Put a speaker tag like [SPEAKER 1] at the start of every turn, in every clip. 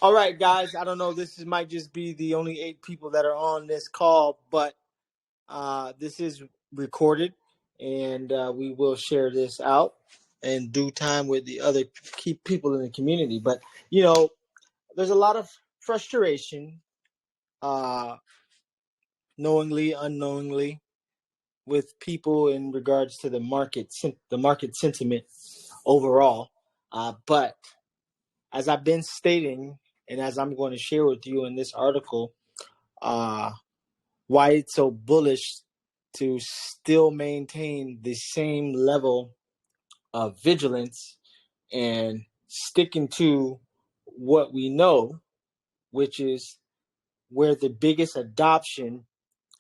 [SPEAKER 1] All right, guys. I don't know. Might just be the only 8 people that are on this call, but this is recorded, and we will share this out in due time with the other key people in the community. But you know, there's a lot of frustration, uh, knowingly, unknowingly, with people in regards to the market sentiment overall. But as I've been stating, and as I'm going to share with you in this article, uh, why it's so bullish to still maintain the same level of vigilance and sticking to what we know, which is where the biggest adoption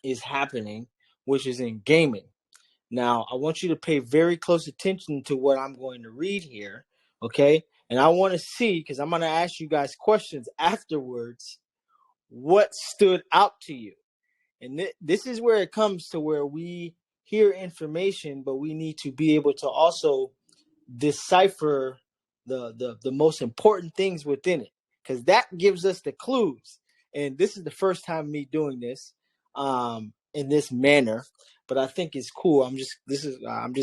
[SPEAKER 1] is happening, which is in gaming. Now, I want you to pay very close attention to what I'm going to read here, okay? And I want to see, because I'm going to ask you guys questions afterwards, what stood out to you. And this is where it comes to where we hear information, but we need to be able to also decipher the most important things within it, because that gives us the clues. And this is the first time me doing this in this manner, but I think it's cool. I'm just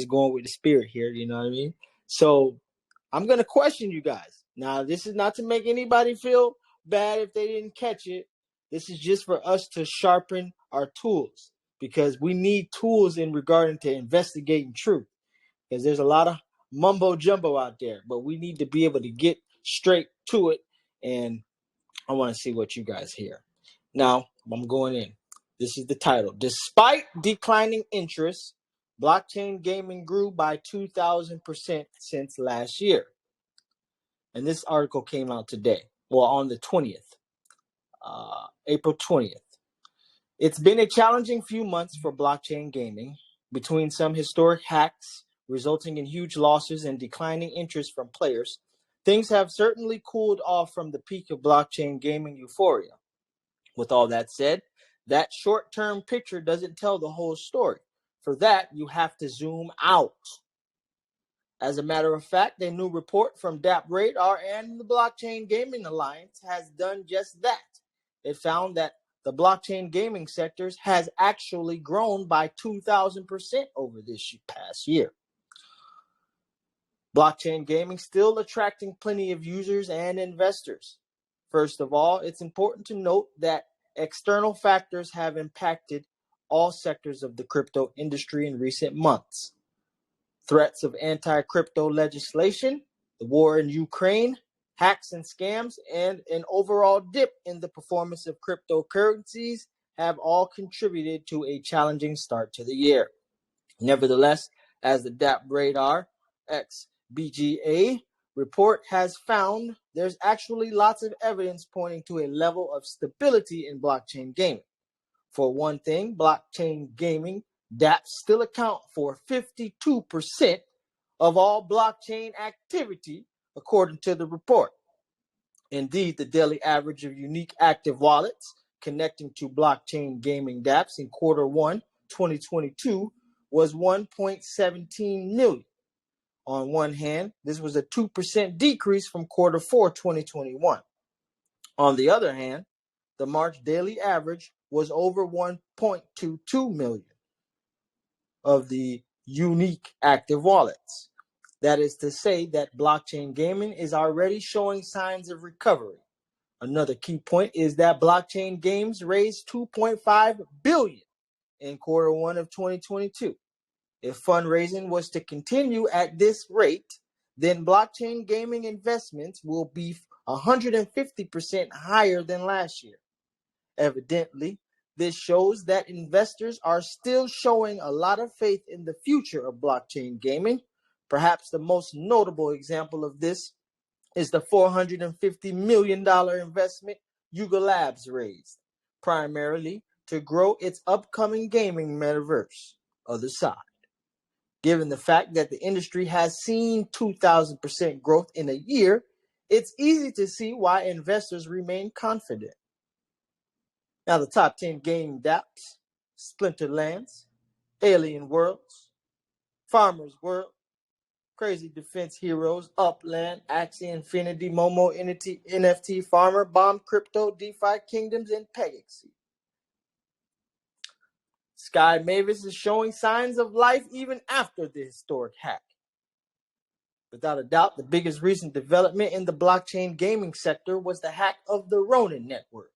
[SPEAKER 1] going with the spirit here. You know what I mean? So I'm gonna question you guys. Now, this is not to make anybody feel bad if they didn't catch it. This is just for us to sharpen our tools, because we need tools in regarding to investigating truth, because there's a lot of mumbo jumbo out there, but we need to be able to get straight to it. And I want to see what you guys hear. Now, I'm going in. This is the title. Despite declining interest, blockchain gaming grew by 2,000% since last year. And this article came out today, well, on the 20th, April 20th. It's been a challenging few months for blockchain gaming, between some historic hacks resulting in huge losses and declining interest from players. Things have certainly cooled off from the peak of blockchain gaming euphoria. With all that said, that short-term picture doesn't tell the whole story. For that, you have to zoom out. As a matter of fact, a new report from DApp Radar and the Blockchain Gaming Alliance has done just that. It found that the blockchain gaming sectors has actually grown by 2,000% over this past year. Blockchain gaming still attracting plenty of users and investors. First of all, it's important to note that external factors have impacted all sectors of the crypto industry in recent months. Threats of anti-crypto legislation, the war in Ukraine, hacks and scams, and an overall dip in the performance of cryptocurrencies have all contributed to a challenging start to the year. Nevertheless, as the DApp Radar XBGA report has found, there's actually lots of evidence pointing to a level of stability in blockchain gaming. For one thing, blockchain gaming dApps still account for 52% of all blockchain activity, according to the report. Indeed, the daily average of unique active wallets connecting to blockchain gaming dApps in Q1 2022 was 1.17 million. On one hand, this was a 2% decrease from Q4 2021. On the other hand, the March daily average was over 1.22 million of the unique active wallets. That is to say that blockchain gaming is already showing signs of recovery. Another key point is that blockchain games raised 2.5 billion in Q1 of 2022. If fundraising was to continue at this rate, then blockchain gaming investments will be 150% higher than last year. Evidently, this shows that investors are still showing a lot of faith in the future of blockchain gaming. Perhaps the most notable example of this is the $450 million investment Yuga Labs raised, primarily to grow its upcoming gaming metaverse, Other Side. Given the fact that the industry has seen 2,000% growth in a year, it's easy to see why investors remain confident. Now, the top 10 gaming dApps: Splinterlands, Alien Worlds, Farmers World, Crazy Defense Heroes, Upland, Axie Infinity, Momo NFT Farmer, Bomb Crypto, DeFi Kingdoms, and Pegasus. Sky Mavis is showing signs of life even after the historic hack. Without a doubt, the biggest recent development in the blockchain gaming sector was the hack of the Ronin network.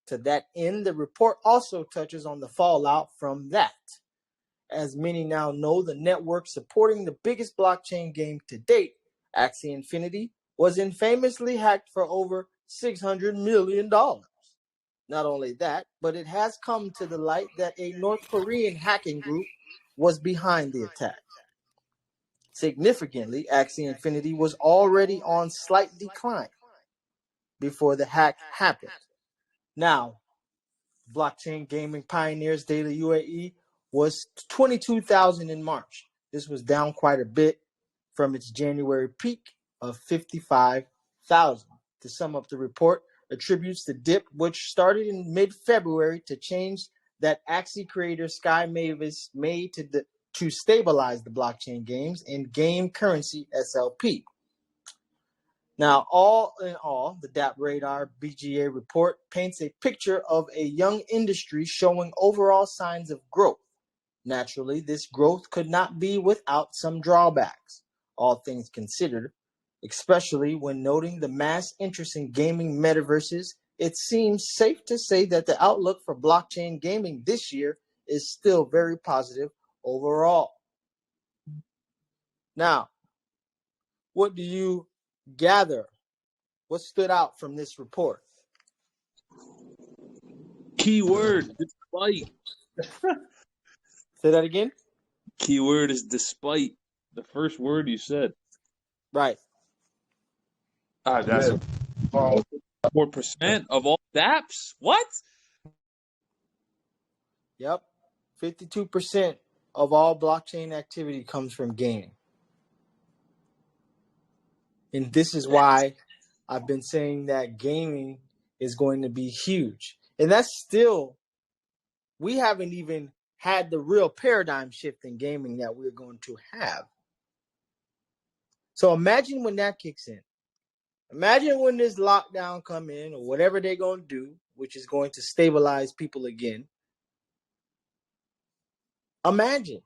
[SPEAKER 1] To that end, the report also touches on the fallout from that. As many now know, the network supporting the biggest blockchain game to date, Axie Infinity, was infamously hacked for over $600 million. Not only that, but it has come to the light that a North Korean hacking group was behind the attack. Significantly, Axie Infinity was already on slight decline before the hack happened. Now, blockchain gaming pioneers daily UAE was 22,000 in March. This was down quite a bit from its January peak of 55,000. To sum up, the report attributes the dip, which started in mid-February, to change that Axie creator Sky Mavis made to stabilize the blockchain games and game currency SLP. Now, all in all, the DApp Radar BGA report paints a picture of a young industry showing overall signs of growth. Naturally, this growth could not be without some drawbacks, all things considered, especially when noting the mass interest in gaming metaverses. It seems safe to say that the outlook for blockchain gaming this year is still very positive overall. Now, what do you gather? What stood out from this report?
[SPEAKER 2] Keyword, despite.
[SPEAKER 1] Say that again?
[SPEAKER 2] Keyword is despite. The first word you said.
[SPEAKER 1] Right.
[SPEAKER 2] That's 4% of all dApps? What?
[SPEAKER 1] Yep. 52% of all blockchain activity comes from gaming. And this is why I've been saying that gaming is going to be huge. And that's still, we haven't even had the real paradigm shift in gaming that we're going to have. So imagine when that kicks in. Imagine when this lockdown come in, or whatever they're going to do, which is going to stabilize people again. Imagine.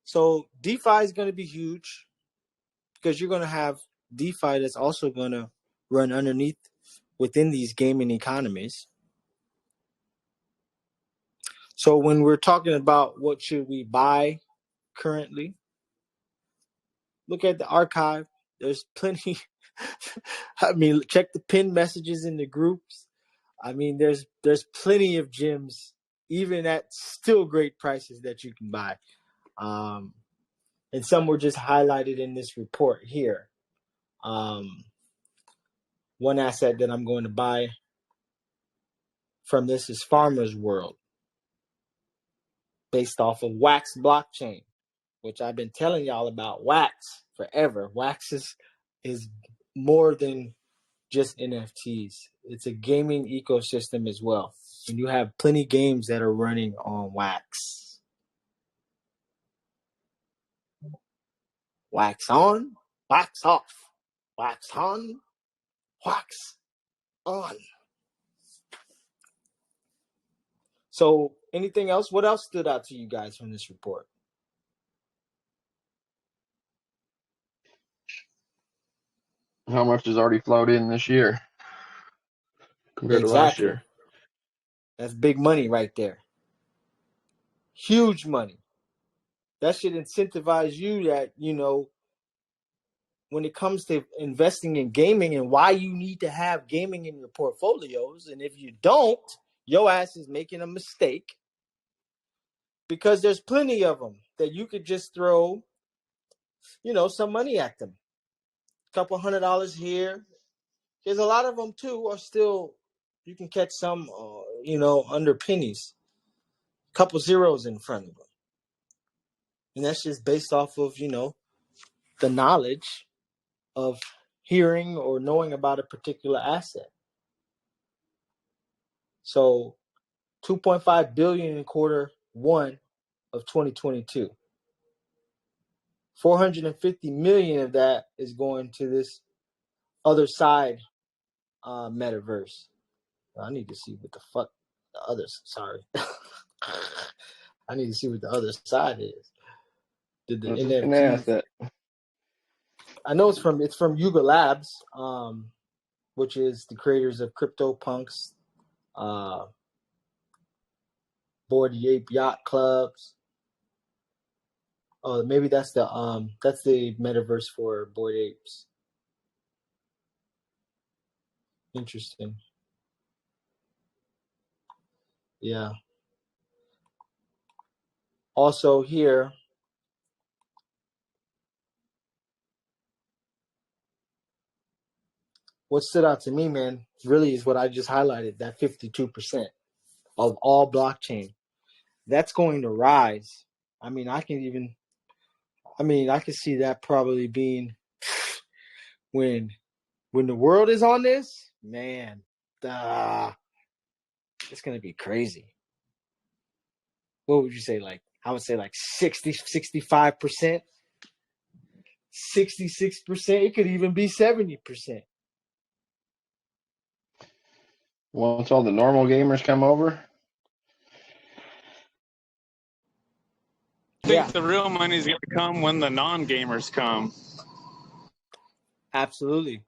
[SPEAKER 1] So DeFi is going to be huge because you're going to have DeFi that's also going to run underneath within these gaming economies. So when we're talking about what should we buy currently, look at the archive. There's plenty. I mean, check the pinned messages in the groups. I mean, there's plenty of gems, even at still great prices, that you can buy. And some were just highlighted in this report here. One asset that I'm going to buy from this is Farmer's World, based off of Wax blockchain, which I've been telling y'all about Wax forever. Wax is more than just NFTs. It's a gaming ecosystem as well. And you have plenty games that are running on Wax. Wax on, wax off, wax on, wax on. So anything else? What else stood out to you guys from this report?
[SPEAKER 3] How much has already flowed in this year compared to last year?
[SPEAKER 1] That's big money right there. Huge money. That should incentivize you that, when it comes to investing in gaming and why you need to have gaming in your portfolios. And if you don't, your ass is making a mistake, because there's plenty of them that you could just throw, some money at them. A couple $100 here. There's a lot of them too are still, you can catch some, under pennies. A couple zeros in front of them. And that's just based off of, the knowledge of hearing or knowing about a particular asset. So $2.5 billion in Q1 of 2022. $450 million of that is going to this other side metaverse. I need to see what the fuck the others. Sorry, I need to see what the other side is. The
[SPEAKER 3] I was just gonna ask
[SPEAKER 1] NFTs.
[SPEAKER 3] that.
[SPEAKER 1] I know it's from Yuga Labs, which is the creators of CryptoPunks, Bored Ape Yacht Clubs. Oh, maybe that's the metaverse for Bored Apes. Interesting. Yeah. Also here, what stood out to me, man, really is what I just highlighted, that 52% of all blockchain. That's going to rise. I mean, I can see that probably being when the world is on this, man, it's going to be crazy. What would you say? I would say 60, 65%, 66%. It could even be 70%.
[SPEAKER 3] Once all the normal gamers come over.
[SPEAKER 4] I think the real money is going to come when the non-gamers come.
[SPEAKER 1] Absolutely.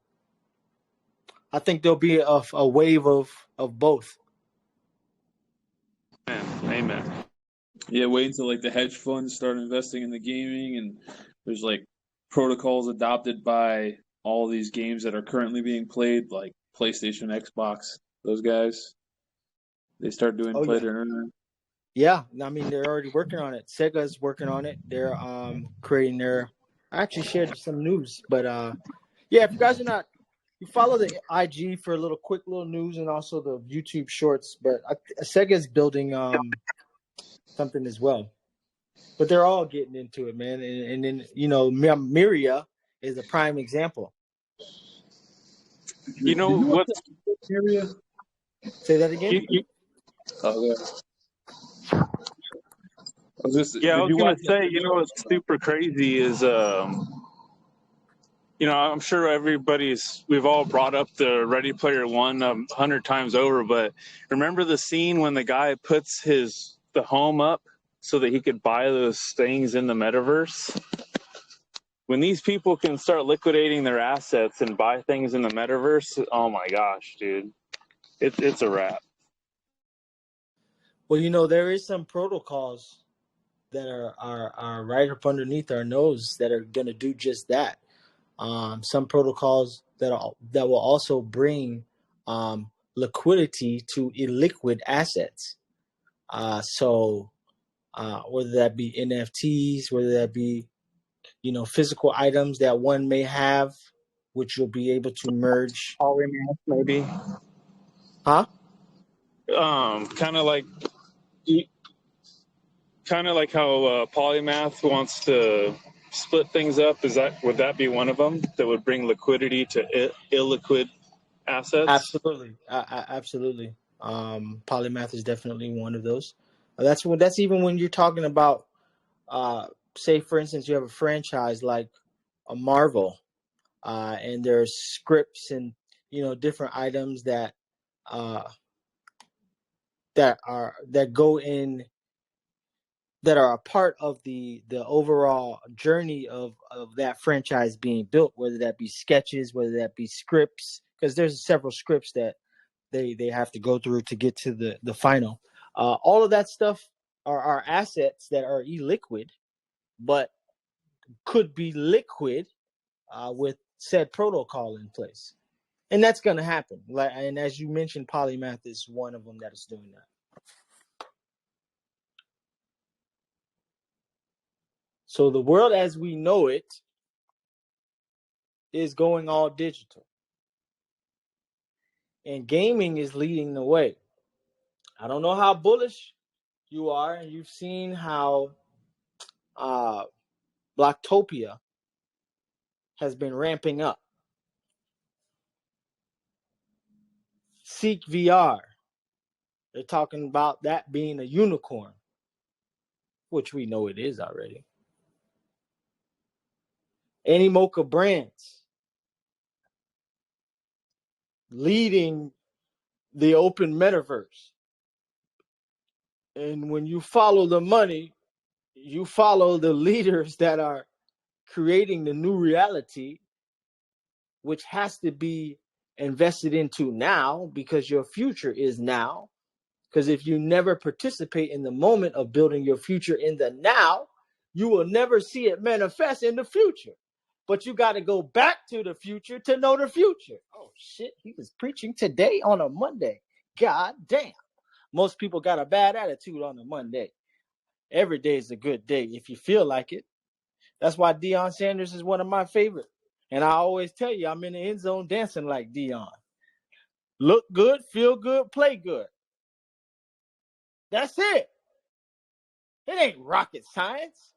[SPEAKER 1] I think there'll be a wave of both.
[SPEAKER 4] Amen.
[SPEAKER 2] Yeah, wait until like the hedge funds start investing in the gaming, and there's like protocols adopted by all these games that are currently being played, like PlayStation, Xbox. Those guys, they start doing play to earn.
[SPEAKER 1] Yeah, I mean they're already working on it. Sega's working on it. They're creating their. I actually shared some news, but yeah, if you guys are not, you follow the IG for a little quick little news and also the YouTube shorts. But Sega's building something as well. But they're all getting into it, man. And then Miria is a prime example.
[SPEAKER 4] You know what?
[SPEAKER 1] Say that again.
[SPEAKER 4] I was going to say, what's super crazy is, I'm sure we've all brought up the Ready Player One 100 times over, but remember the scene when the guy puts the home up so that he could buy those things in the metaverse? When these people can start liquidating their assets and buy things in the metaverse, oh my gosh, dude, it's a wrap.
[SPEAKER 1] Well, there is some protocols that are right up underneath our nose that are going to do just that. Some protocols that will also bring liquidity to illiquid assets. So whether that be NFTs, whether that be physical items that one may have, which you'll be able to merge.
[SPEAKER 4] Polymath, maybe.
[SPEAKER 1] Huh?
[SPEAKER 4] Kind of like how Polymath wants to split things up. Would that be one of them that would bring liquidity to illiquid assets?
[SPEAKER 1] Absolutely, absolutely. Polymath is definitely one of those. That's even when you're talking about, say, for instance, you have a franchise like a Marvel, and there's scripts and different items that go in, that are a part of the overall journey of that franchise being built, whether that be sketches, whether that be scripts, because there's several scripts that they have to go through to get to the final. All of that stuff are assets that are illiquid, but could be liquid with said protocol in place. And that's going to happen. And as you mentioned, Polymath is one of them that is doing that. So the world as we know it is going all digital. And gaming is leading the way. I don't know how bullish you are, and you've seen how Blocktopia has been ramping up. Seek VR They're talking about that being a unicorn, which we know it is already. Animoca Brands leading the open metaverse. And when you follow the money, you follow the leaders that are creating the new reality, which has to be invested into now because your future is now. Because if you never participate in the moment of building your future in the now, you will never see it manifest in the future. But you got to go back to the future to know the future. Oh, shit. He was preaching today on a Monday. God damn. Most people got a bad attitude on a Monday. Every day is a good day if you feel like it. That's why Deion Sanders is one of my favorites. And I always tell you, I'm in the end zone dancing like Deion. Look good, feel good, play good. That's it. It ain't rocket science.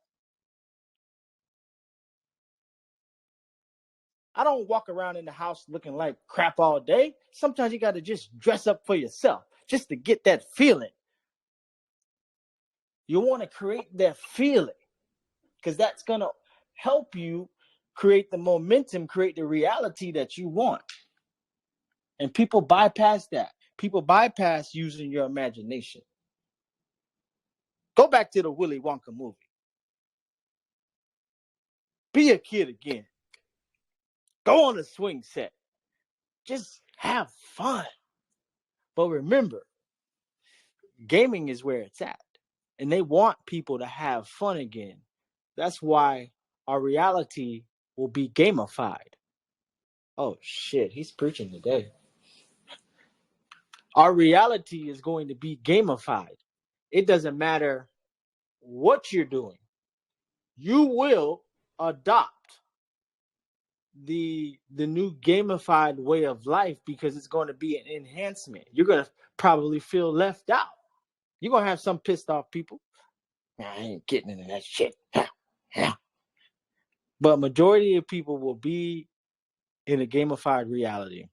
[SPEAKER 1] I don't walk around in the house looking like crap all day. Sometimes you got to just dress up for yourself just to get that feeling. You want to create that feeling because that's going to help you create the momentum, create the reality that you want. And people bypass that. People bypass using your imagination. Go back to the Willy Wonka movie. Be a kid again. Go on a swing set. Just have fun. But remember, gaming is where it's at. And they want people to have fun again. That's why our reality will be gamified. Oh, shit. He's preaching today. Our reality is going to be gamified. It doesn't matter what you're doing. You will adopt the new gamified way of life because it's going to be an enhancement. You're going to probably feel left out. You're going to have some pissed off people. I ain't getting into that shit. But majority of people will be in a gamified reality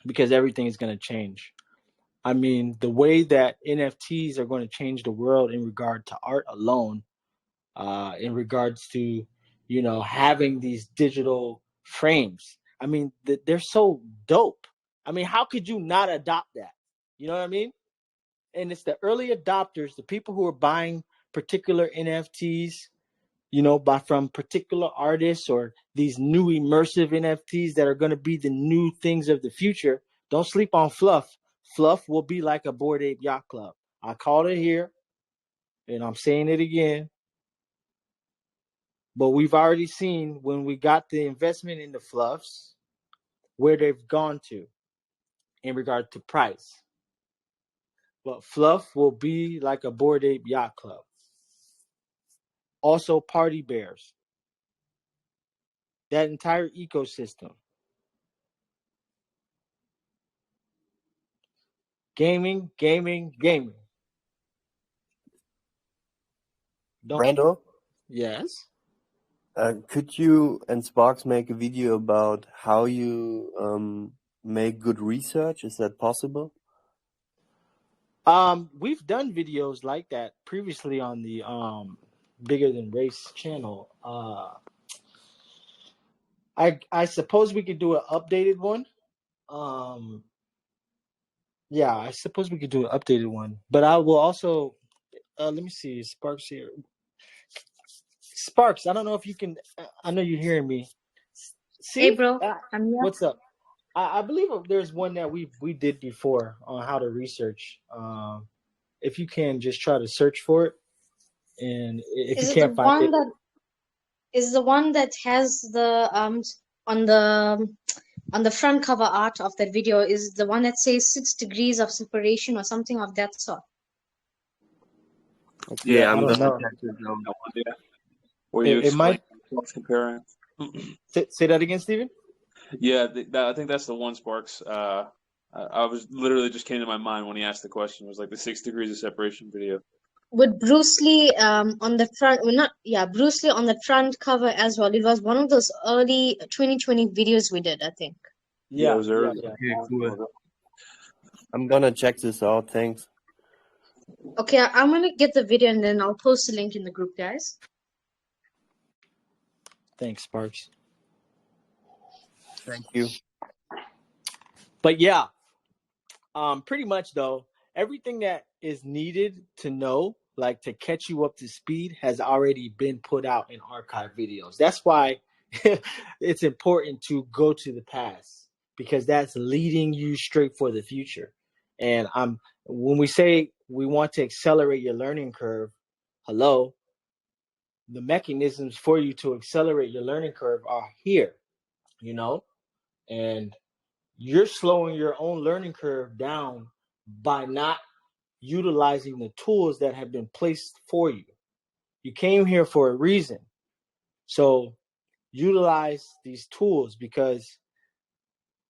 [SPEAKER 1] because everything is going to change. I mean, the way that NFTs are going to change the world in regard to art alone, in regards to, you know, having these digital frames. I mean, they're so dope. I mean, how could you not adopt that? You know what I mean? And it's the early adopters, the people who are buying particular NFTs, you know, from particular artists or these new immersive NFTs that are going to be the new things of the future. Don't sleep on Fluff. Fluff will be like a Bored Ape Yacht Club. I called it here, and I'm saying it again. But we've already seen when we got the investment in the Fluffs, where they've gone to in regard to price. But Fluff will be like a Bored Ape Yacht Club. Also, Party Bears. That entire ecosystem. Gaming.
[SPEAKER 5] Brando,
[SPEAKER 1] Yes.
[SPEAKER 5] could you and Sparks make a video about how you make good research? Is that possible?
[SPEAKER 1] We've done videos like that previously on the Bigger Than Race channel. I suppose we could do an updated one. Yeah, I suppose we could do an updated one. But I will also let me see, Sparks here. Sparks, I don't know if you can. I know you're hearing me. See,
[SPEAKER 6] Hey, bro, I'm here.
[SPEAKER 1] what's up? I believe there's one that we did before on how to research. If you can, just try to search for it, and if
[SPEAKER 6] Is
[SPEAKER 1] you
[SPEAKER 6] it the
[SPEAKER 1] can't find
[SPEAKER 6] one
[SPEAKER 1] it,
[SPEAKER 6] that is the one that has the on the front cover art of that video is the one that says 6 degrees of separation or something of that sort?
[SPEAKER 5] Yeah,
[SPEAKER 1] I
[SPEAKER 5] I'm
[SPEAKER 1] don't
[SPEAKER 5] gonna
[SPEAKER 1] know.
[SPEAKER 5] check this out.
[SPEAKER 2] Yeah. Where you
[SPEAKER 1] It might
[SPEAKER 2] explain comparing.
[SPEAKER 1] say that again, Steven?
[SPEAKER 2] Yeah, I think that's the one, Sparks. I was literally just came to my mind when he asked the question. It was like the 6 degrees of separation video.
[SPEAKER 6] With Bruce Lee on the front, well, not yeah, Bruce Lee on the front cover as well. It was one of those early 2020 videos we did, I think.
[SPEAKER 2] Yeah, it
[SPEAKER 1] Yeah,
[SPEAKER 2] was early.
[SPEAKER 5] Okay, cool. I'm gonna check this out. Thanks.
[SPEAKER 6] Okay, I'm gonna get the video and then I'll post the link in the group, guys.
[SPEAKER 1] Thanks, Sparks.
[SPEAKER 5] Thank you.
[SPEAKER 1] But yeah, pretty much though, everything that is needed to know, like to catch you up to speed, has already been put out in archive videos. That's why it's important to go to the past, because that's leading you straight for the future. And when we say we want to accelerate your learning curve, hello, the mechanisms for you to accelerate your learning curve are here, you know, and you're slowing your own learning curve down by not utilizing the tools that have been placed for you. You came here for a reason. So utilize these tools, because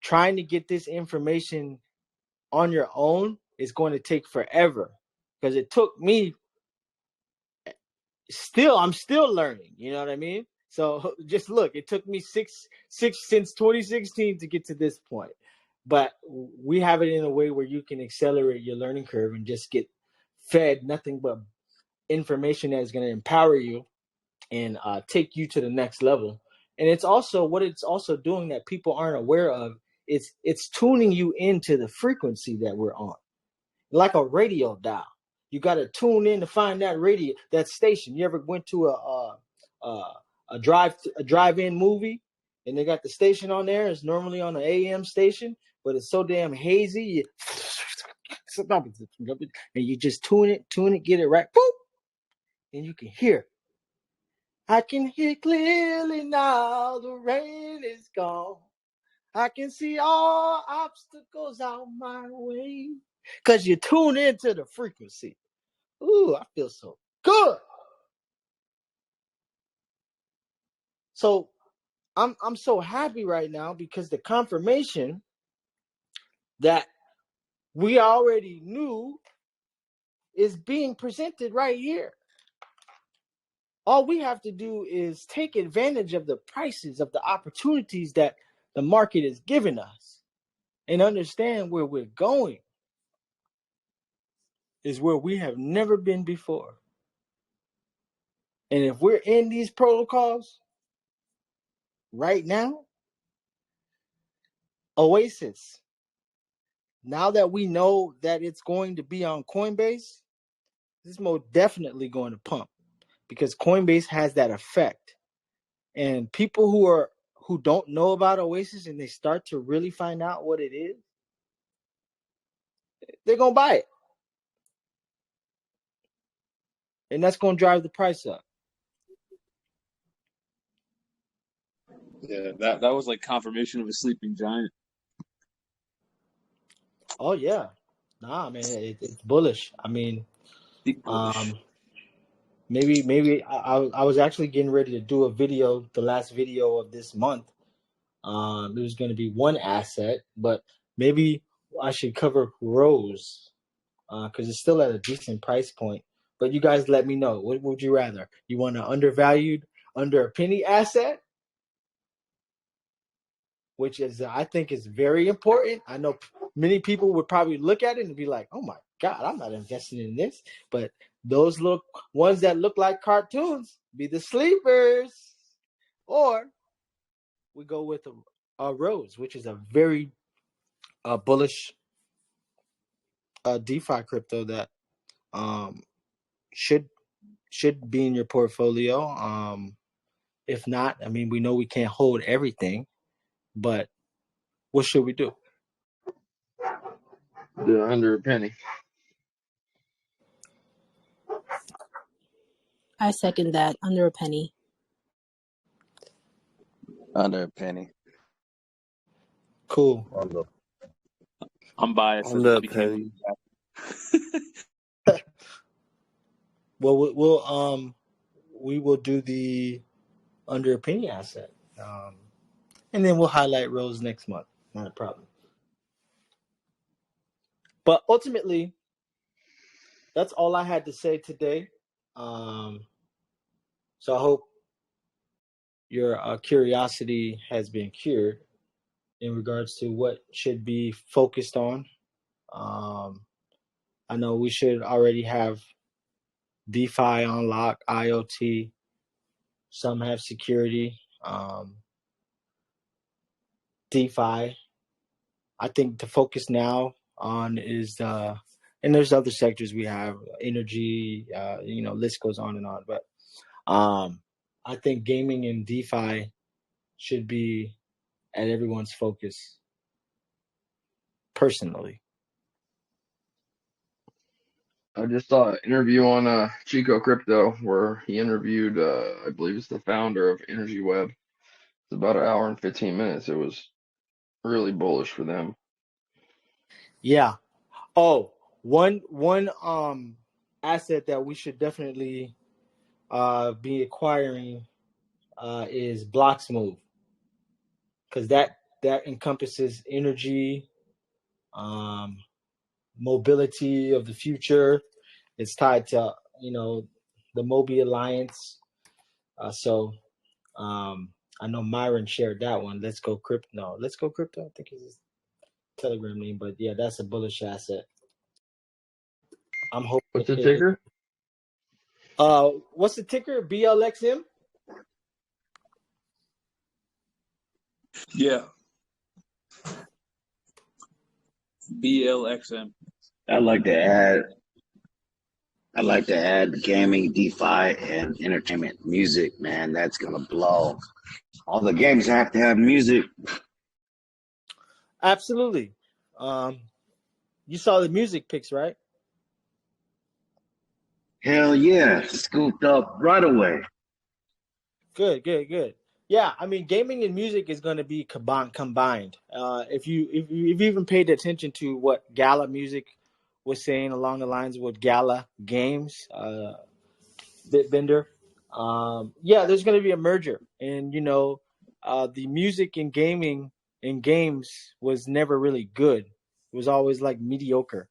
[SPEAKER 1] trying to get this information on your own is going to take forever, because it took me I'm still learning, you know what I mean? So just look, it took me six since 2016 to get to this point. But we have it in a way where you can accelerate your learning curve and just get fed nothing but information that is going to empower you and take you to the next level. And it's also what it's also doing that people aren't aware of. It's tuning you into the frequency that we're on, like a radio dial. You got to tune in to find that station. You ever went to a drive-in movie, and they got the station on there? It's normally on the AM station, but it's so damn hazy. And you just tune it, get it right, boop, and you can hear. I can hear clearly now. The rain is gone. I can see all obstacles out my way. Because you tune into the frequency. Ooh, I feel so good. So I'm so happy right now, because the confirmation that we already knew is being presented right here. All we have to do is take advantage of the prices, of the opportunities that the market is giving us, and understand where we're going is where we have never been before. And if we're in these protocols right now, Oasis, now that we know that it's going to be on Coinbase, this is most definitely going to pump, because Coinbase has that effect. And people who don't know about Oasis and they start to really find out what it is, they're going to buy it. And that's going to drive the price up.
[SPEAKER 2] Yeah, that was like confirmation of a sleeping giant.
[SPEAKER 1] Oh, yeah. Nah, man, it's bullish. I mean,
[SPEAKER 2] Deep bullish.
[SPEAKER 1] maybe I was actually getting ready to do a video, the last video of this month. It was going to be one asset, but maybe I should cover Rose, because it's still at a decent price point. But you guys let me know. What would you rather? You want an undervalued, under a penny asset, which is I think is very important. I know many people would probably look at it and be like, "Oh my God, I'm not investing in this." But those little ones that look like cartoons be the sleepers. Or we go with a Rose, which is a very bullish DeFi crypto that should be in your portfolio. If not, I mean, we know we can't hold everything, but what should we do?
[SPEAKER 3] Do under a penny.
[SPEAKER 7] I second that. Under a penny.
[SPEAKER 8] Under a penny.
[SPEAKER 1] Cool.
[SPEAKER 2] I'm biased as
[SPEAKER 5] Under
[SPEAKER 2] it
[SPEAKER 5] a
[SPEAKER 2] became.
[SPEAKER 5] penny.
[SPEAKER 1] Well, we will do the under a penny asset, and then we'll highlight Rose next month. Not a problem. But ultimately, that's all I had to say today. So I hope your curiosity has been cured in regards to what should be focused on. I know we should already have DeFi on lock, IoT. Some have security. DeFi. I think the focus now on is and there's other sectors we have, energy, list goes on and on. But I think gaming and DeFi should be at everyone's focus personally.
[SPEAKER 3] I just saw an interview on Chico Crypto where he interviewed, I believe it's the founder of Energy Web. It's about an hour and 15 minutes. It was really bullish for them.
[SPEAKER 1] Yeah. Oh, one asset that we should definitely be acquiring is Blocksmove, because that encompasses energy, mobility of the future. It's tied to the Mobi Alliance. So I know Myron shared that one. Let's Go Crypto. No, Let's Go Crypto, I think is his Telegram name. But yeah, that's a bullish asset. I'm hoping.
[SPEAKER 3] What's the ticker?
[SPEAKER 1] What's the ticker? BLXM?
[SPEAKER 2] Yeah. BLXM.
[SPEAKER 8] I'd like to add gaming, DeFi, and entertainment music, man. That's gonna blow. All the games have to have music.
[SPEAKER 1] Absolutely. You saw the music picks, right?
[SPEAKER 8] Hell yeah. Scooped up right away.
[SPEAKER 1] Good. Yeah, I mean, gaming and music is going to be combined. If you even paid attention to what Gala Music was saying along the lines of what Gala Games, Bitbender, there's going to be a merger, and the music and gaming and games was never really good. It was always like mediocre.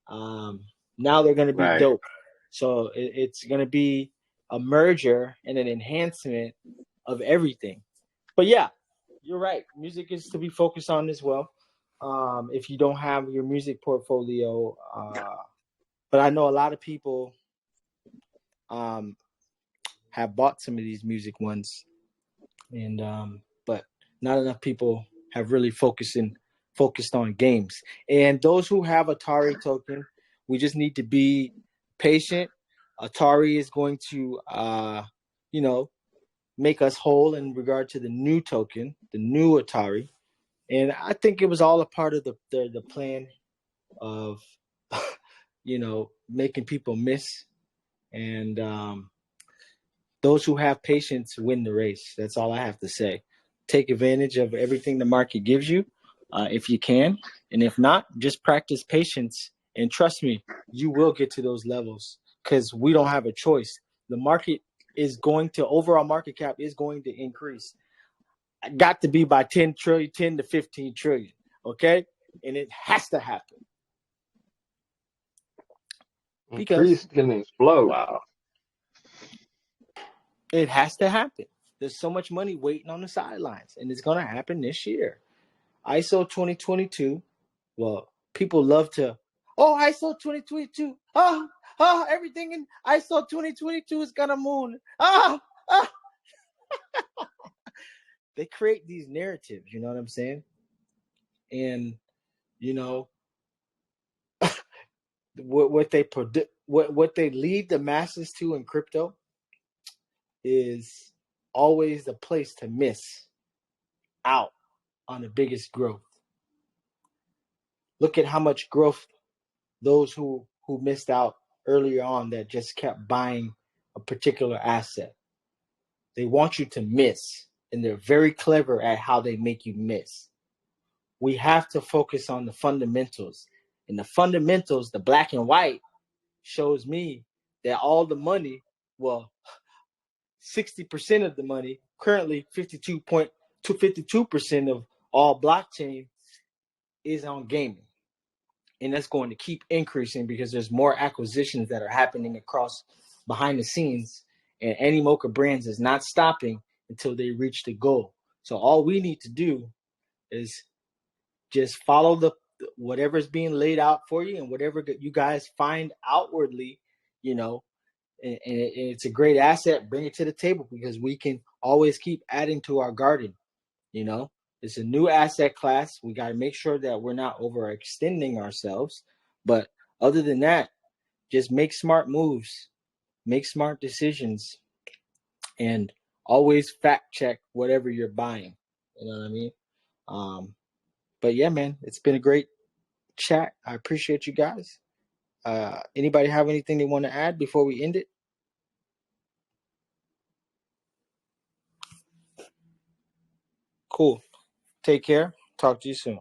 [SPEAKER 1] Now they're going to be
[SPEAKER 8] Right.
[SPEAKER 1] dope. So it's going to be a merger and an enhancement of everything. But yeah, you're right. Music is to be focused on as well. If you don't have your music portfolio, but I know a lot of people have bought some of these music ones, and but not enough people have really focused on games. And those who have Atari token, we just need to be patient. Atari is going to make us whole in regard to the new token, the new Atari. And I think it was all a part of the plan of making people miss. And those who have patience win the race. That's all I have to say. Take advantage of everything the market gives you if you can. And if not, just practice patience. And trust me, you will get to those levels because we don't have a choice. The market is overall market cap is going to increase. Got to be by 10 to 15 trillion. Okay. And it has to happen. Because
[SPEAKER 3] trees can explode.
[SPEAKER 8] Wow.
[SPEAKER 1] It has to happen. There's so much money waiting on the sidelines, and it's going to happen this year. ISO 2022. Well, people love to, ISO 2022. Everything in ISO 2022 is going to moon. They create these narratives, you know what I'm saying? And, what they predict, what they lead the masses to in crypto is always the place to miss out on the biggest growth. Look at how much growth those who missed out earlier on that just kept buying a particular asset. They want you to miss, and they're very clever at how they make you miss. We have to focus on the fundamentals. And the fundamentals, the black and white, shows me that all the money, 60% of the money, currently 52% of all blockchain is on gaming. And that's going to keep increasing because there's more acquisitions that are happening across behind the scenes. And Animoca Brands is not stopping until they reach the goal. So all we need to do is just follow whatever's being laid out for you and whatever you guys find outwardly, you know, and it's a great asset. Bring it to the table because we can always keep adding to our garden. You know, it's a new asset class. We got to make sure that we're not overextending ourselves. But other than that, just make smart moves, make smart decisions, and always fact check whatever you're buying. You know what I mean? But yeah, man, it's been a great chat. I appreciate you guys. Anybody have anything they want to add before we end it? Cool. Take care. Talk to you soon.